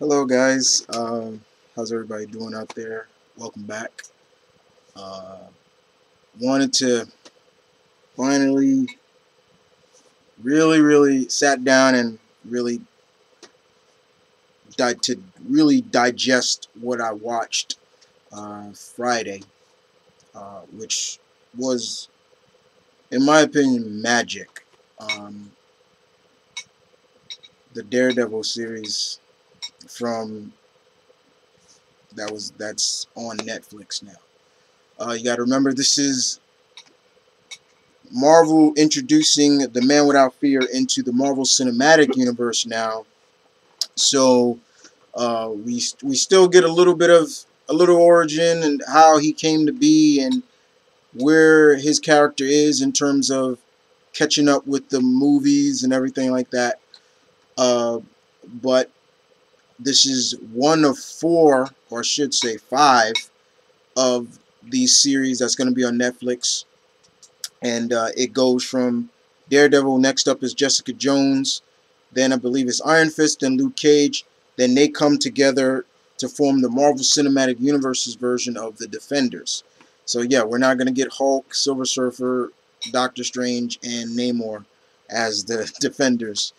Hello guys, how's everybody doing out there? Welcome back. Uh, Wanted to finally really sat down and really really digest what I watched Friday, which was, in my opinion, magic. Um, the Daredevil series from that's on Netflix now. You got to remember, this is Marvel introducing the Man Without Fear into the Marvel Cinematic Universe now. So we still get a little origin and how he came to be and where his character is in terms of catching up with the movies and everything like that. But this is one of four, or I should say five, of these series that's going to be on Netflix. And it goes from Daredevil. Next up is Jessica Jones. Then I believe it's Iron Fist and Luke Cage. Then they come together to form the Marvel Cinematic Universe's version of the Defenders. So yeah, we're not going to get Hulk, Silver Surfer, Doctor Strange, and Namor as the Defenders,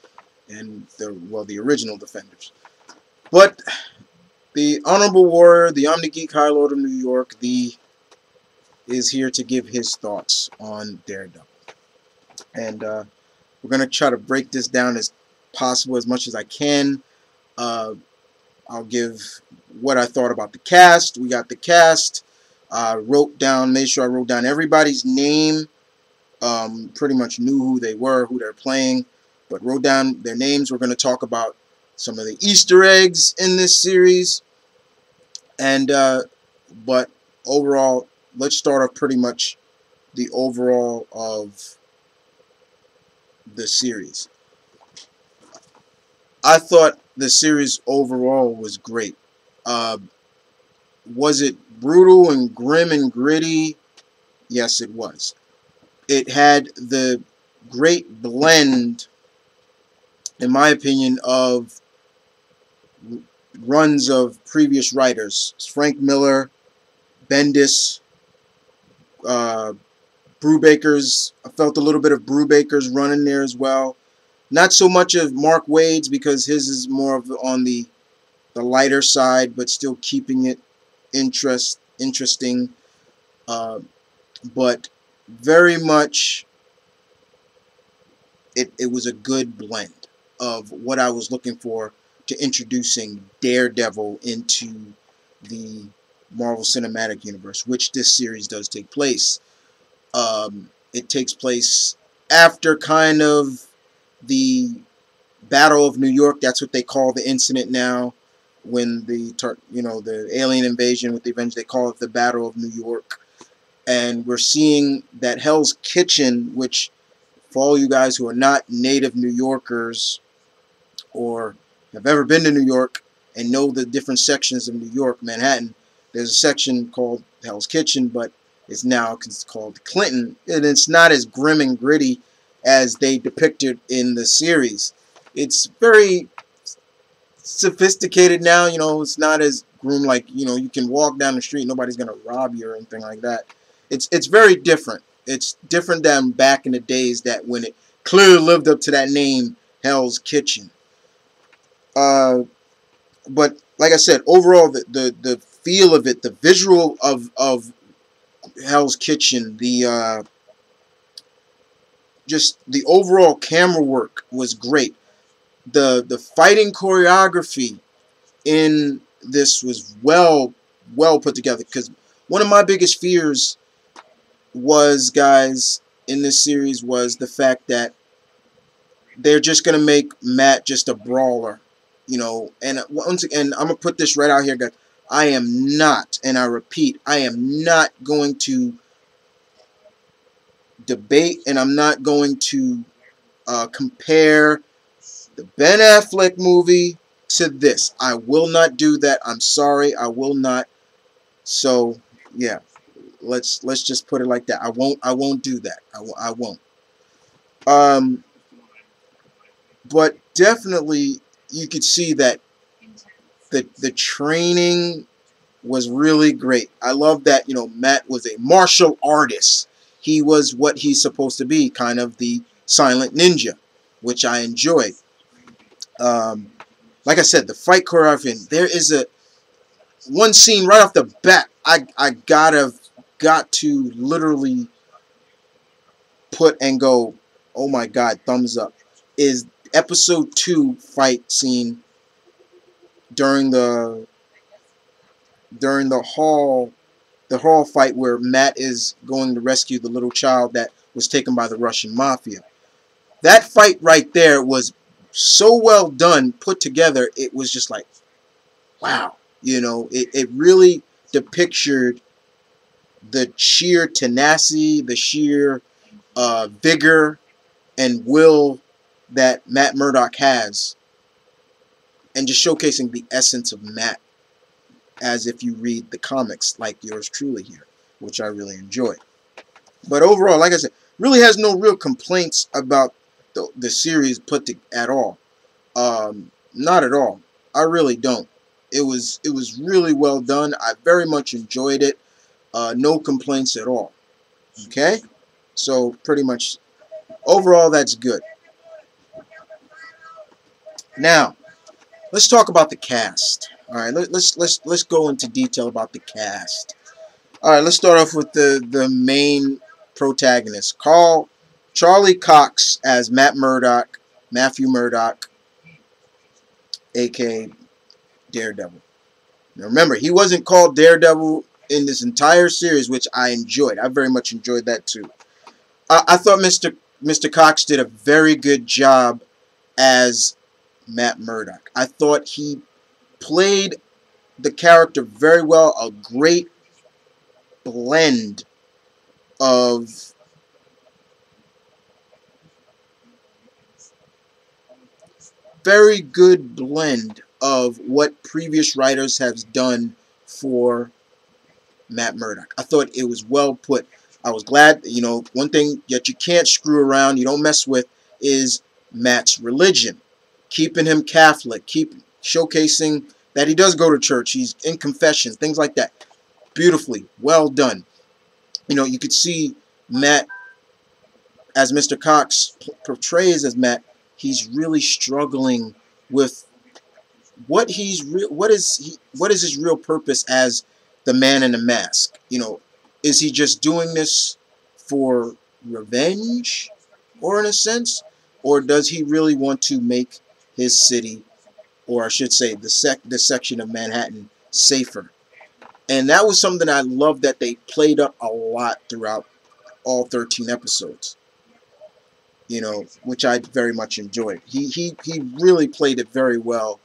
and the original Defenders. But the Honorable Warrior, the Omni Geek High Lord of New York, is here to give his thoughts on Daredevil. And we're going to try to break this down as possible, as much as I can. I'll give what I thought about the cast. We got the cast. Made sure I wrote down everybody's name. Pretty much knew who they were, who they're playing, but wrote down their names. We're going to talk about some of the Easter eggs in this series. And but overall, let's start off pretty much the overall of the series. I thought the series overall was great. Uh, was it brutal and grim and gritty? Yes, it was. It had the great blend, in my opinion, of runs of previous writers. Frank Miller, Bendis, uh, Brubaker's. I felt a little bit of Brubaker's run in there as well. Not so much of Mark Waid's, because his is more of on the lighter side, but still keeping it interesting. But very much, it was a good blend of what I was looking for to introducing Daredevil into the Marvel Cinematic Universe, which this series does take place. It takes place after kind of the Battle of New York. That's what they call the incident now. When the alien invasion with the Avengers, they call it the Battle of New York. And we're seeing that Hell's Kitchen, which, for all you guys who are not native New Yorkers or have ever been to New York and know the different sections of New York, Manhattan, there's a section called Hell's Kitchen, but it's now called Clinton, and it's not as grim and gritty as they depicted in the series. It's very sophisticated now. It's not as grim, like, you can walk down the street, nobody's gonna rob you or anything like that. It's very different. It's different than back in the days, that when it clearly lived up to that name, Hell's Kitchen. But like I said, overall, the feel of it, the visual of Hell's Kitchen, just the overall camera work was great. The fighting choreography in this was well put together, because one of my biggest fears was, guys, in this series, was the fact that they're just gonna make Matt just a brawler, and once again, I'm gonna put this right out here, guys. I am not, and I repeat, I am not going to debate, and I'm not going to compare the Ben Affleck movie to this. I will not do that. I'm sorry, I will not. So yeah, let's just put it like that. I won't do that. I won't. But definitely, you could see that The training was really great. I love that, you know, Matt was a martial artist. He was what he's supposed to be, kind of the silent ninja, which I enjoyed. Um, like I said, the fight choreography. There is a one scene right off the bat. I got to literally put and go, oh my god, thumbs up. Is episode 2 fight scene during the hall fight where Matt is going to rescue the little child that was taken by the Russian mafia. That fight right there was so well done, put together. It was just like, wow. You know, it really depicted the sheer tenacity, the sheer vigor and will that Matt Murdock has, and just showcasing the essence of Matt as if you read the comics like yours truly here, which I really enjoyed. But overall, like I said, really has no real complaints about the series at all. Not at all. I really don't. It was really well done. I very much enjoyed it. No complaints at all. Okay, so pretty much overall that's good. Now let's talk about the cast. All right, let's go into detail about the cast. All right, let's start off with the main protagonist, Charlie Cox as Matthew Murdock, aka Daredevil. Now remember, he wasn't called Daredevil in this entire series, which I enjoyed. I very much enjoyed that too. I thought Mr. Cox did a very good job as Matt Murdock. I thought he played the character very well. A great blend of very good blend of what previous writers have done for Matt Murdock. I thought it was well put. I was glad, you know, one thing that you can't screw around, you don't mess with, is Matt's religion. Keeping him Catholic, keep showcasing that he does go to church, he's in confession, things like that. Beautifully, well done. You know, you could see Matt, as Mr. Cox portrays as Matt, he's really struggling with what is his real purpose as the man in the mask. You know, is he just doing this for revenge, or in a sense, or does he really want to make his city, or I should say the section of Manhattan, safer? And that was something I love that they played up a lot throughout all 13 episodes. You know, which I very much enjoyed. He really played it very well.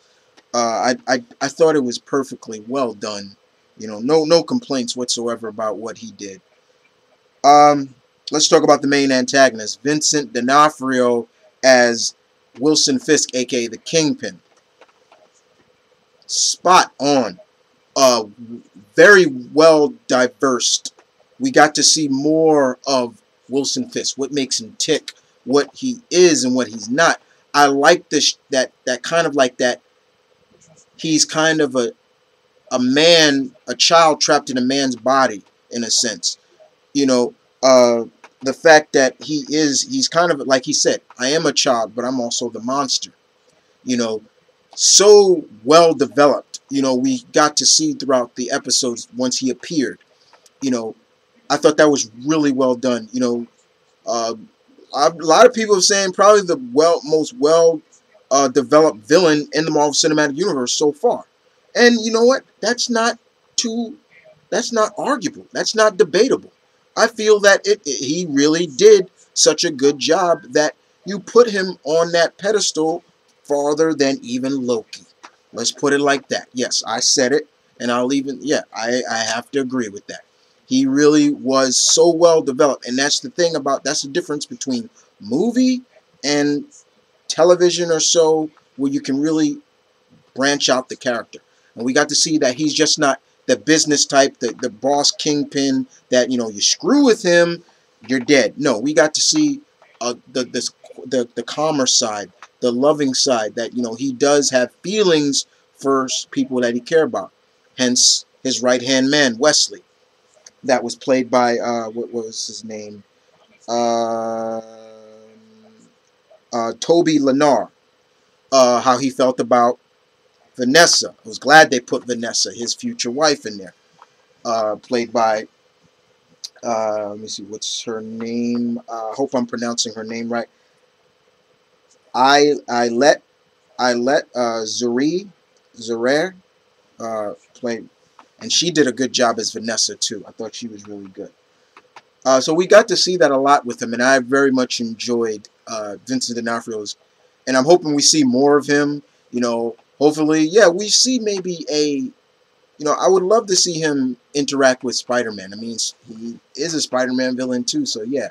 I thought it was perfectly well done. You know, no complaints whatsoever about what he did. Let's talk about the main antagonist, Vincent D'Onofrio as Wilson Fisk, aka the Kingpin. Spot on. Very well diverse. We got to see more of Wilson Fisk, what makes him tick, what he is and what he's not. I like this that kind of like that. He's kind of a child trapped in a man's body, in a sense. You know, the fact that he's kind of like he said, I am a child, but I'm also the monster. You know, so well developed. You know, we got to see throughout the episodes once he appeared. You know, I thought that was really well done. You know, a lot of people are saying probably the most well developed villain in the Marvel Cinematic Universe so far. And you know what? That's not arguable. That's not debatable. I feel that he really did such a good job that you put him on that pedestal farther than even Loki. Let's put it like that. Yes, I said it, and I have to agree with that. He really was so well developed, and that's the difference between movie and television or so, where you can really branch out the character. And we got to see that he's just not the business type, the boss kingpin that, you know, you screw with him, you're dead. No, we got to see the calmer side, the loving side, that, you know, he does have feelings first people that he cared about. Hence his right hand man, Wesley, that was played by what was his name? Uh, Toby Lennar. How he felt about Vanessa. I was glad they put Vanessa, his future wife, in there. Played by let me see, what's her name? Hope I'm pronouncing her name right. I let Zurer play, and she did a good job as Vanessa too. I thought she was really good. So we got to see that a lot with him, and I very much enjoyed Vincent D'Onofrio's, and I'm hoping we see more of him. Hopefully, yeah, we see maybe I would love to see him interact with Spider-Man. I mean, he is a Spider-Man villain too, so yeah.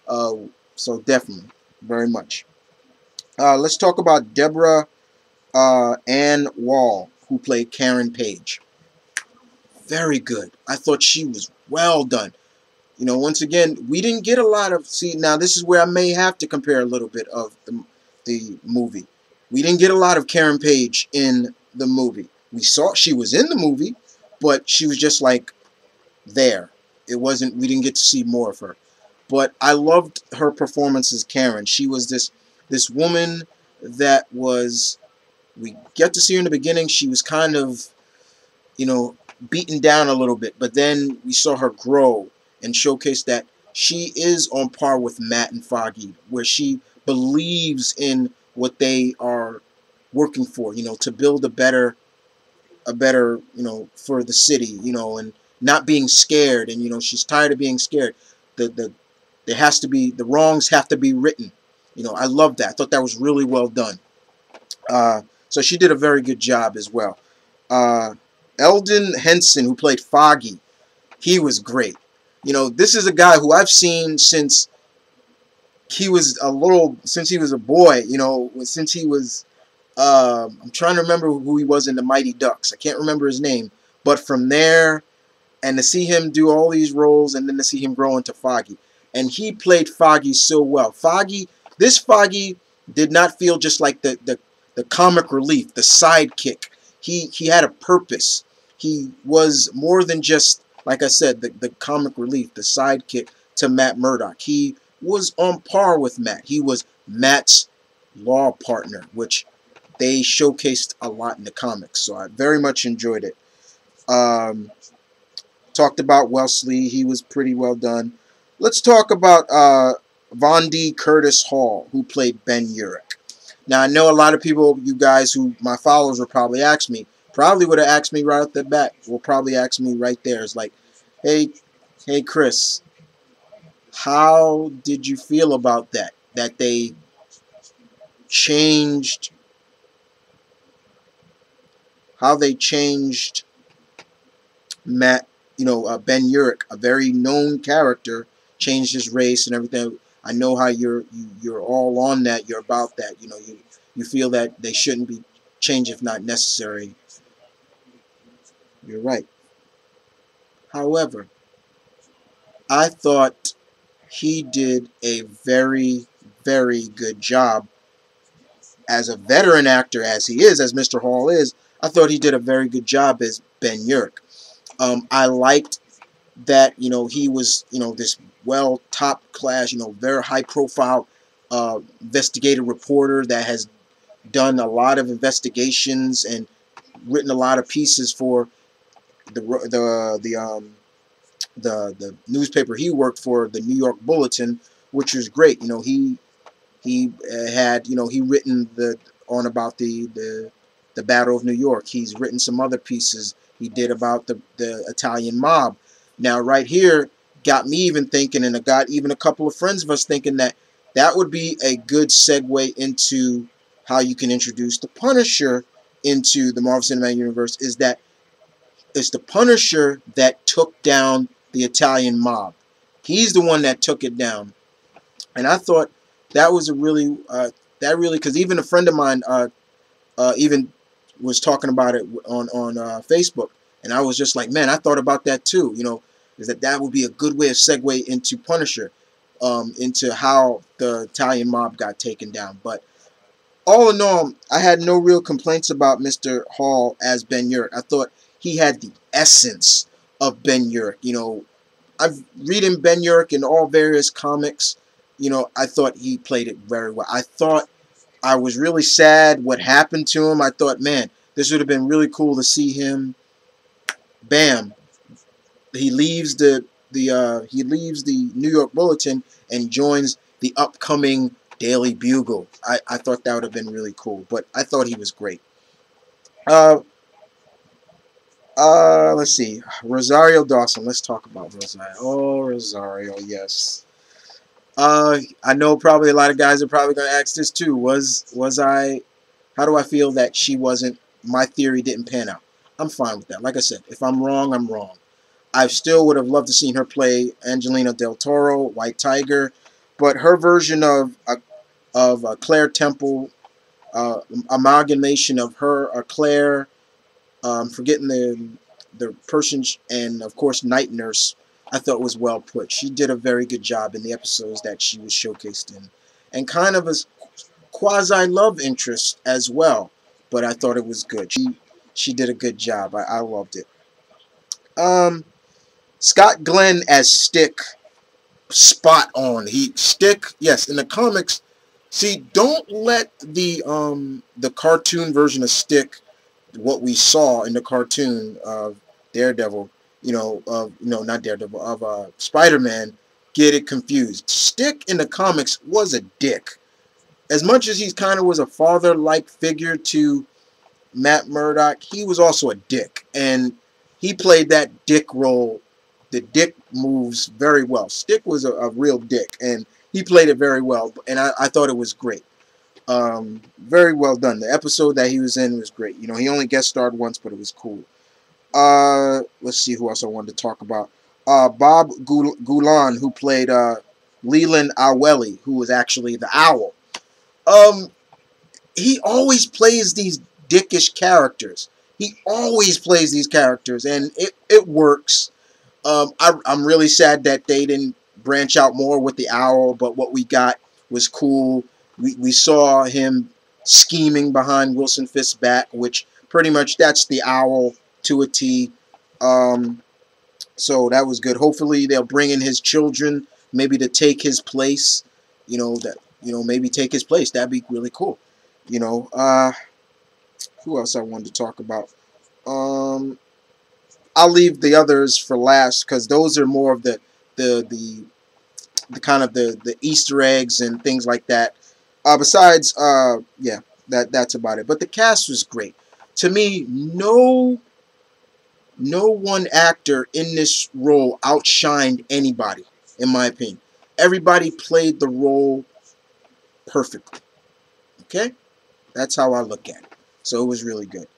Uh, so definitely, very much. Let's talk about Deborah Ann Wall, who played Karen Page. Very good. I thought she was well done. Once again, we didn't get a lot of. See, now this is where I may have to compare a little bit of the movie. We didn't get a lot of Karen Page in the movie. We saw she was in the movie, but she was just like there. It wasn't. We didn't get to see more of her. But I loved her performance as Karen. She was this woman that was. We get to see her in the beginning. She was kind of beaten down a little bit, but then we saw her grow and showcase that she is on par with Matt and Foggy, where she believes in what they are working for, to build a better, for the city, and not being scared, and she's tired of being scared. There has to be the wrongs have to be written. I love that. I thought that was really well done. So she did a very good job as well. Uh, Eldon Henson, who played Foggy, he was great. This is a guy who I've seen since since he was a boy. Since he was. I'm trying to remember who he was in the Mighty Ducks. I can't remember his name, but from there, and to see him do all these roles, and then to see him grow into Foggy, and he played Foggy so well. This Foggy did not feel just like the comic relief, the sidekick. He had a purpose. He was more than just, like I said, the comic relief, the sidekick to Matt Murdock. He was on par with Matt. He was Matt's law partner, which they showcased a lot in the comics. So I very much enjoyed it. Um, Talked about Wesley. He was pretty well done. Let's talk about Von D. Curtis Hall, who played Ben Urich. Now, I know a lot of people, you guys who, my followers will probably would have asked me right off the bat, will probably ask me right there. It's like, hey, Chris, how did you feel about that? That they changed, how they changed Matt, Ben Urich, a very known character, changed his race and everything. I know how you're all on that. You're about that. You feel that they shouldn't be changed if not necessary. You're right. However, I thought he did a very, very good job as a veteran actor, as he is, as Mr. Hall is. I thought he did a very good job as Ben Urich. I liked that he was this top class very high profile investigative reporter that has done a lot of investigations and written a lot of pieces for the newspaper he worked for, the New York Bulletin, which was great. He had he written on about the Battle of New York. He's written some other pieces he did about the Italian mob. Now right here got me even thinking, and it got even a couple of friends of us thinking that would be a good segue into how you can introduce the Punisher into the Marvel Cinematic Universe. Is that it's the Punisher that took down the Italian mob. He's the one that took it down. And I thought that was a really, because even a friend of mine even was talking about it on Facebook, and I was just like, man, I thought about that too. Is that would be a good way of segue into Punisher, into how the Italian mob got taken down. But all in all, I had no real complaints about Mr. Hall as Ben Urich. I thought he had the essence of Ben Urich. I've reading Ben Urich in all various comics. I thought he played it very well. I thought I was really sad what happened to him. I thought, man, this would have been really cool to see him. Bam, he leaves the New York Bulletin and joins the upcoming Daily Bugle. I thought that would have been really cool, but I thought he was great. Uh, let's see, Rosario Dawson. Let's talk about Rosario. Oh, Rosario, yes. I know probably a lot of guys are probably going to ask this too. Was I? How do I feel that she wasn't? My theory didn't pan out. I'm fine with that. Like I said, if I'm wrong, I'm wrong. I still would have loved to seen her play Angelina Del Toro, White Tiger, but her version of Claire Temple, amalgamation of her, Claire, forgetting the person, and of course Night Nurse, I thought was well put. She did a very good job in the episodes that she was showcased in, and kind of a quasi love interest as well. But I thought it was good. She did a good job. I loved it. Scott Glenn as Stick, spot on. Stick, yes, in the comics. See, don't let the cartoon version of Stick, what we saw in the cartoon of Daredevil, not Daredevil, of Spider-Man, get it confused. Stick in the comics was a dick. As much as he kind of was a father-like figure to Matt Murdock, he was also a dick, and he played that dick role, the dick moves, very well. Stick was a real dick, and he played it very well, and I thought it was great. Very well done. The episode that he was in was great. He only guest starred once, but it was cool. Let's see who else I wanted to talk about. Bob Gulan, who played Leland Aweli, who was actually the owl. He always plays these dickish characters. He always plays these characters, and it works. I'm really sad that they didn't branch out more with the owl, but what we got was cool. We saw him scheming behind Wilson Fisk's back, which pretty much that's the owl to a T. So that was good. Hopefully they'll bring in his children, maybe to take his place. Maybe take his place. That'd be really cool. Who else I wanted to talk about? I'll leave the others for last because those are more of the kind of the Easter eggs and things like that. Besides, yeah, that's about it. But the cast was great. To me, no one actor in this role outshined anybody, in my opinion. Everybody played the role perfectly. Okay? That's how I look at it. So it was really good.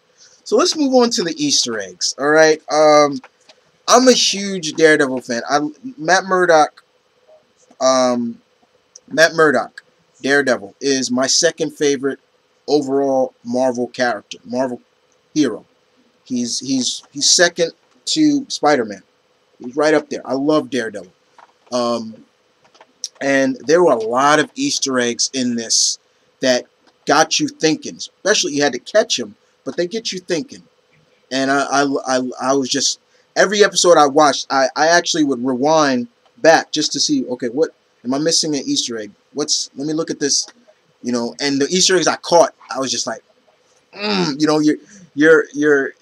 So let's move on to the Easter eggs. All right. I'm a huge Daredevil fan. Matt Murdock, Daredevil, is my second favorite overall Marvel character, Marvel hero. He's second to Spider-Man. He's right up there. I love Daredevil. And there were a lot of Easter eggs in this that got you thinking. Especially you had to catch them, but they get you thinking. And I was just, every episode I watched, I actually would rewind back just to see, okay, what am I missing an Easter egg? Let me look at this, and the Easter eggs I caught, I was just like, you're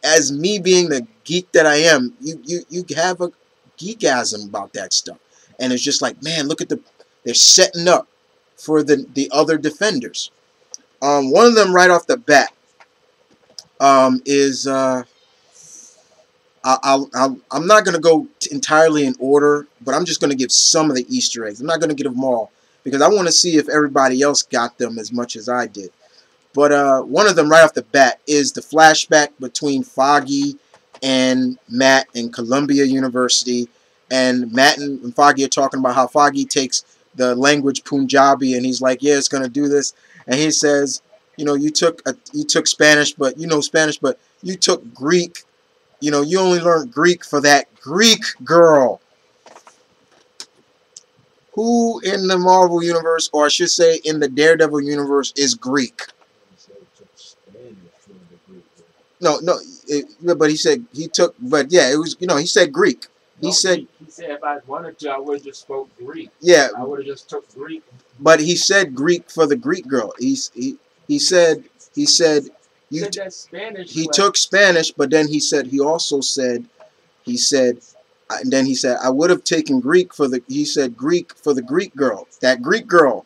as me being the geek that I am, you have a geekasm about that stuff, and it's just like, man, look at they're setting up for the other defenders. One of them right off the bat is I'm not going to go entirely in order, but I'm just going to give some of the Easter eggs. I'm not going to give them all because I want to see if everybody else got them as much as I did. But one of them right off the bat is the flashback between Foggy and Matt in Columbia University. And Matt and Foggy are talking about how Foggy takes the language Punjabi, and he's like, yeah, it's going to do this. And he says, you took Spanish, but Spanish, but you took Greek. You only learned Greek for that Greek girl. who in the Marvel universe, or I should say in the Daredevil universe, is Greek? No, no, but he said he took, but yeah, it was, he said Greek. He said if I wanted to, I would have just spoke Greek. Yeah, I would have just took Greek. but he said Greek for the Greek girl. He said you. Said that Spanish. He took Spanish, but then he also said and then he said I would have taken Greek for the. He said Greek for the Greek girl, that Greek girl.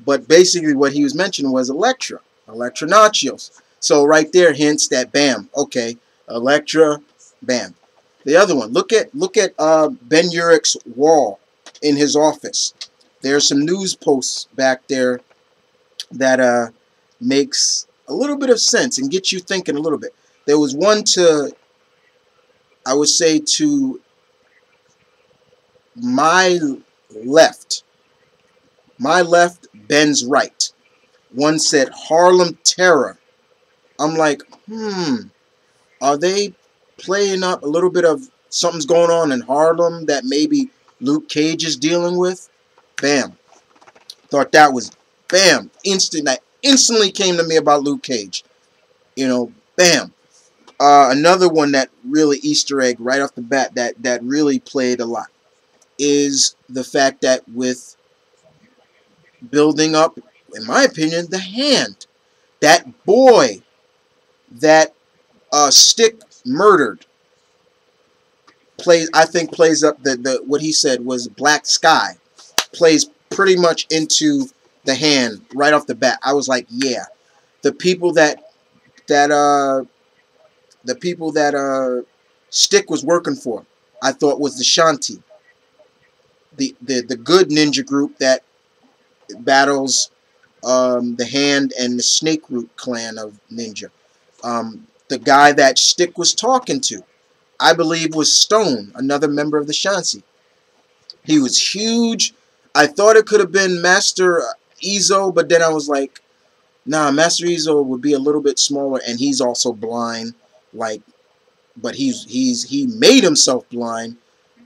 But basically, what he was mentioning was Electra Nachios. So right there hints that bam, okay, Electra, bam. The other one, look at Ben Urich's wall in his office. There's some news posts back there that makes a little bit of sense and gets you thinking a little bit. There was one to, I would say, to my left, Ben's right. One said Harlem Terror. I'm like, are they playing up a little bit of something's going on in Harlem that maybe Luke Cage is dealing with? Bam. Thought that was, bam, instant. That instantly came to me about Luke Cage. Bam. Another one that really Easter egg right off the bat that really played a lot is the fact that with building up, in my opinion, the Hand. That boy that Stick murdered plays up the what he said was Black Sky. Plays pretty much into the Hand right off the bat. I was like, yeah. The people that Stick was working for, I thought was the Shanti. The good ninja group that battles the Hand and the Snake Root clan of ninja. The guy that Stick was talking to, I believe, was Stone, another member of the Shanti. He was huge. I thought it could have been Master Izo, but then I was like, nah, Master Izo would be a little bit smaller, and he's also blind. But he made himself blind.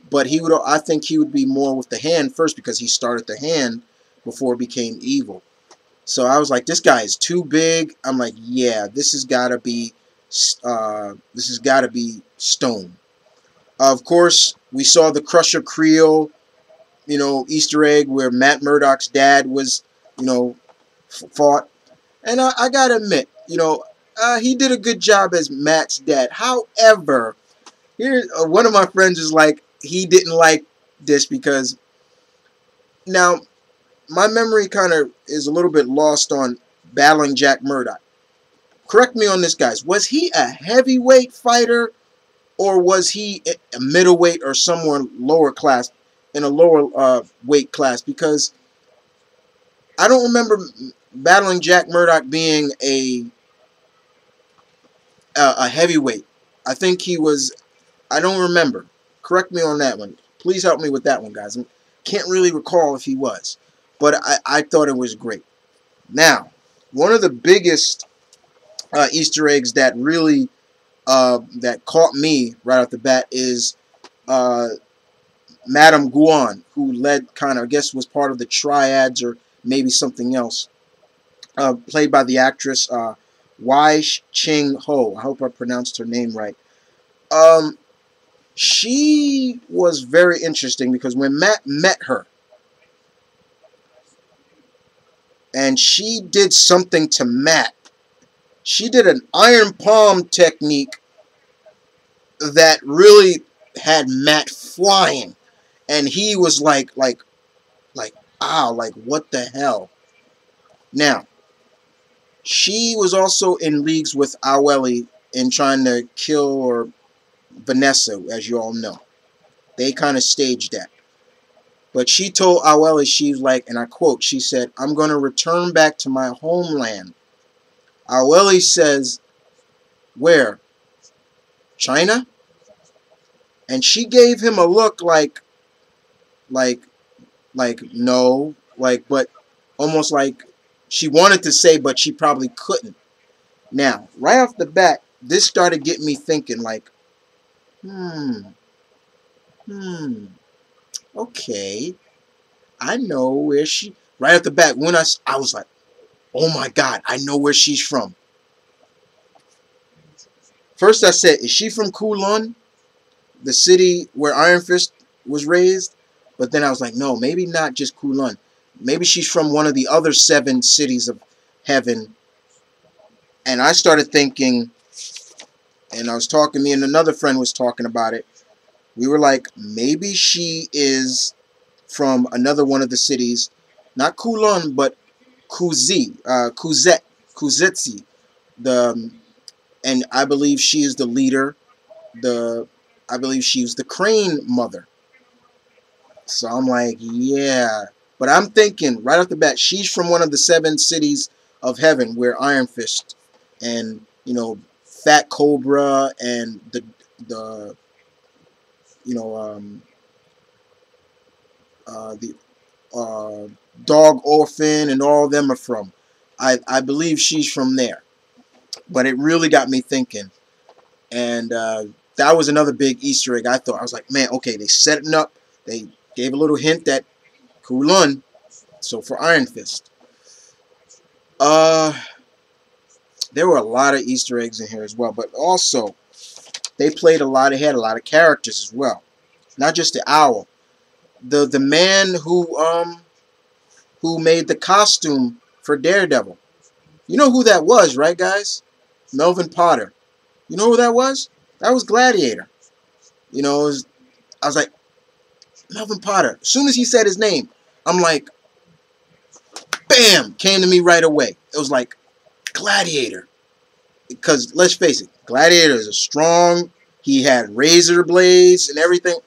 But I think he would be more with the Hand first because he started the Hand before it became evil. So I was like, this guy is too big. I'm like, yeah, this has got to be Stone. Of course, we saw the Crusher Creel, Easter egg where Matt Murdock's dad was, fought. And I gotta admit, he did a good job as Matt's dad. However, here one of my friends is like, he didn't like this because now my memory kind of is a little bit lost on battling Jack Murdock. Correct me on this, guys. Was he a heavyweight fighter, or was he a middleweight or somewhere lower class, in a lower weight class? Because I don't remember battling Jack Murdock being a heavyweight. I think he was. I don't remember. Correct me on that one. Please help me with that one, guys. I can't really recall if he was, but I thought it was great. Now, one of the biggest Easter eggs that really that caught me right off the bat is Madame Guan, who led I guess was part of the Triads or maybe something else, played by the actress Wai Ching Ho. I hope I pronounced her name right. She was very interesting because when Matt met her and she did something to Matt, she did an iron palm technique that really had Matt flying, and he was like, ow, like what the hell? Now, she was also in leagues with Aweli in trying to kill Vanessa, as you all know. They kind of staged that. But she told Aweli, she's like, and I quote, she said, I'm going to return back to my homeland. Aweli says, where? China? And she gave him a look like no, but almost like she wanted to say, but she probably couldn't. Now, right off the bat, this started getting me thinking, like, okay. I know where she. Right at the back, when I was like, oh my god, I know where she's from. First, I said, is she from Kulon, the city where Iron Fist was raised? But then I was like, no, maybe not just Kulon. Maybe she's from one of the other 7 cities of heaven. And I started thinking, and I was talking, me and another friend was talking about it. We were like, maybe she is from another one of the cities, not Kulon, but Kuzetsi. The and I believe she is the leader. I believe she's the Crane mother. So I'm like, yeah. But I'm thinking right off the bat, she's from one of the 7 cities of heaven where Iron Fist and Fat Cobra and the you know the Dog Orphan and all of them are from. I believe she's from there. But it really got me thinking, and that was another big Easter egg. I was like, man, okay, they setting up. They gave a little hint that Kulun. So for Iron Fist, uh, there were a lot of Easter eggs in here as well. But also, they played a lot. They had a lot of characters as well, not just the owl. The man who made the costume for Daredevil. You know who that was, right, guys? Melvin Potter. You know who that was? That was Gladiator. I was like, Melvin Potter. As soon as he said his name, I'm like, bam, came to me right away. It was like, Gladiator. Because let's face it, Gladiator is a strong. He had razor blades and everything.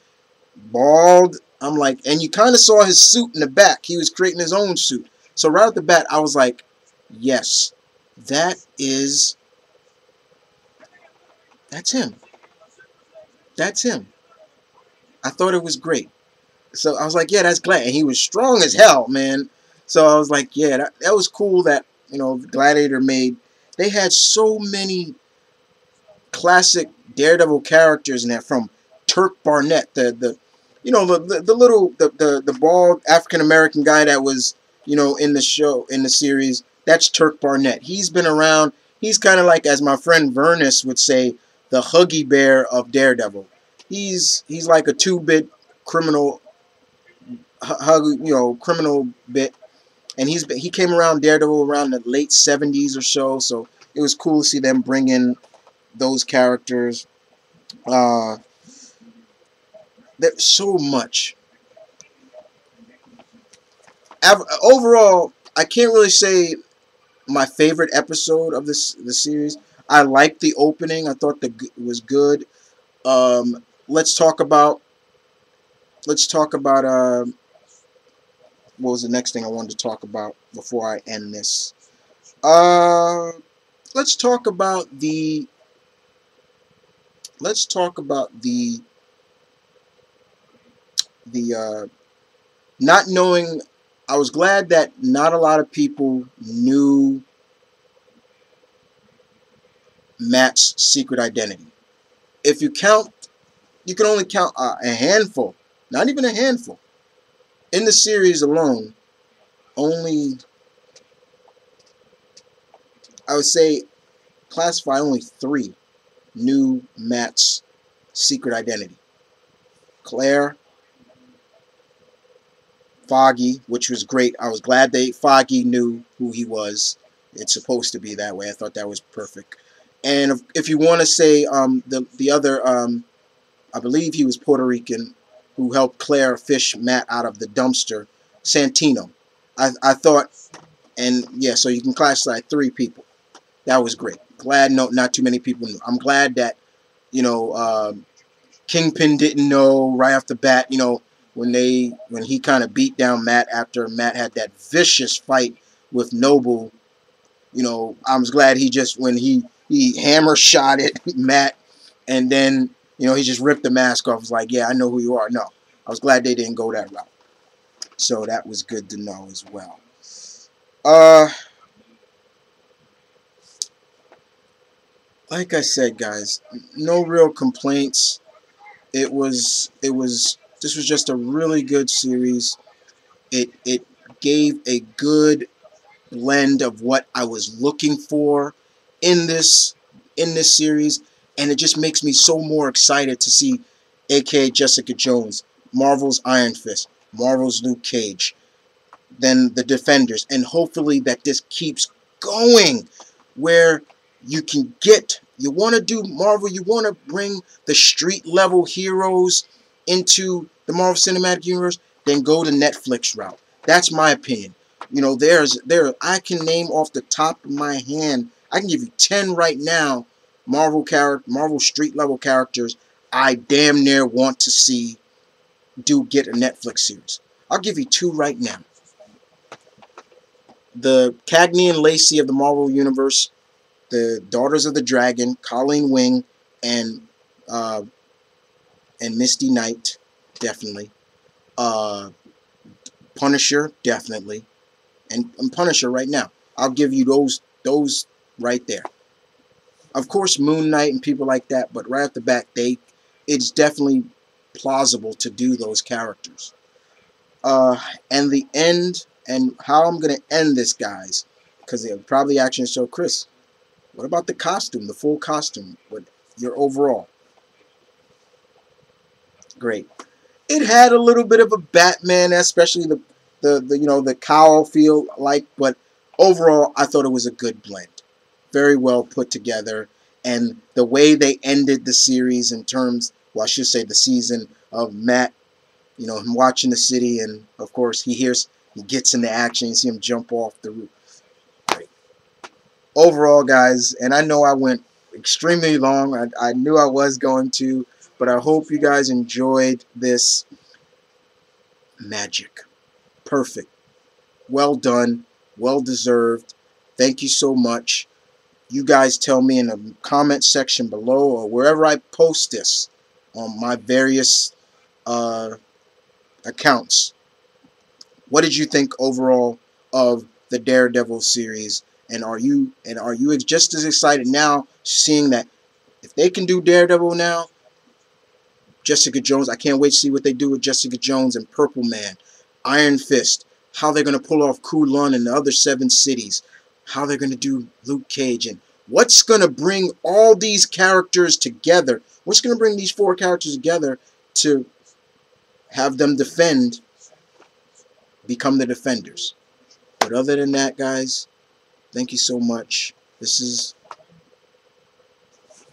Bald. I'm like, and you kind of saw his suit in the back. He was creating his own suit. So right off the bat, I was like, yes, that's him. That's him. I thought it was great. So I was like, yeah, that's Glad. And he was strong as hell, man. So I was like, yeah, that was cool that, Gladiator made. They had so many classic Daredevil characters in there, from Turk Barnett, the little the bald African American guy that was in the show, in the series. That's Turk Barnett. He's been around. He's kind of like, as my friend Vernus would say, the Huggy Bear of Daredevil. He's like a 2-bit criminal, criminal bit, and he came around Daredevil around the late 70s or so. So it was cool to see them bring in those characters. Uh, there's so much. Overall, I can't really say my favorite episode of the series. I liked the opening. I thought it was good. Let's talk about. What was the next thing I wanted to talk about before I end this? Uh, let's talk about the. Let's talk about the not knowing. I was glad that not a lot of people knew Matt's secret identity. If you count, you can only count a handful, not even a handful. In the series alone, only, I would say, classify only 3 knew Matt's secret identity. Claire, Foggy, which was great. I was glad Foggy knew who he was. It's supposed to be that way. I thought that was perfect. And if you want to say the other, I believe he was Puerto Rican, who helped Claire fish Matt out of the dumpster, Santino. I thought, and yeah, so you can classify 3 people. That was great. Glad not too many people knew. I'm glad that, you know, Kingpin didn't know right off the bat, when he kind of beat down Matt after Matt had that vicious fight with Noble. I was glad he just, when he hammer shot at Matt, and then, he just ripped the mask off. Was like, yeah, I know who you are. No, I was glad they didn't go that route. So that was good to know as well. Like I said, guys, no real complaints. This was just a really good series. It gave a good blend of what I was looking for in this series, and it just makes me so more excited to see aka Jessica Jones, Marvel's Iron Fist, Marvel's Luke Cage, then the Defenders, and hopefully that this keeps going where you can get, you want to do Marvel, you want to bring the street level heroes into the Marvel Cinematic Universe, then go the Netflix route. That's my opinion. You know, I can name off the top of my hand, I can give you 10 right now Marvel street level characters I damn near want to see do get a Netflix series. I'll give you 2 right now. The Cagney and Lacey of the Marvel Universe, the Daughters of the Dragon, Colleen Wing, and uh, Misty Knight, definitely. Uh, Punisher, definitely, and Punisher right now. I'll give you those right there. Of course, Moon Knight and people like that, but right off the bat, it's definitely plausible to do those characters. Uh, and the end, and how I'm gonna end this, guys, because they'll probably actually show Chris. What about the costume, the full costume? What your overall? Great. It had a little bit of a Batman, especially the you know the cowl feel like, but overall I thought it was a good blend, very well put together, and the way they ended the series in terms, well I should say the season of Matt, you know him watching the city, and of course he gets into action, you see him jump off the roof. Great. Overall, guys, and I know I went extremely long. I knew I was going to, but I hope you guys enjoyed this magic. Perfect. Well done. Well deserved. Thank you so much. You guys tell me in the comment section below or wherever I post this on my various uh, accounts. What did you think overall of the Daredevil series? And are you just as excited now seeing that if they can do Daredevil now, Jessica Jones, I can't wait to see what they do with Jessica Jones and Purple Man, Iron Fist, how they're going to pull off Kulon and the other 7 cities, how they're going to do Luke Cage, and what's going to bring all these characters together, what's going to bring these 4 characters together to have them become the Defenders. But other than that, guys, thank you so much. This is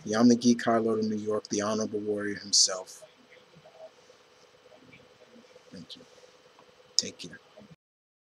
the I'm the Geek High Lord of New York, the Honorable Warrior himself. Thank you. Take care.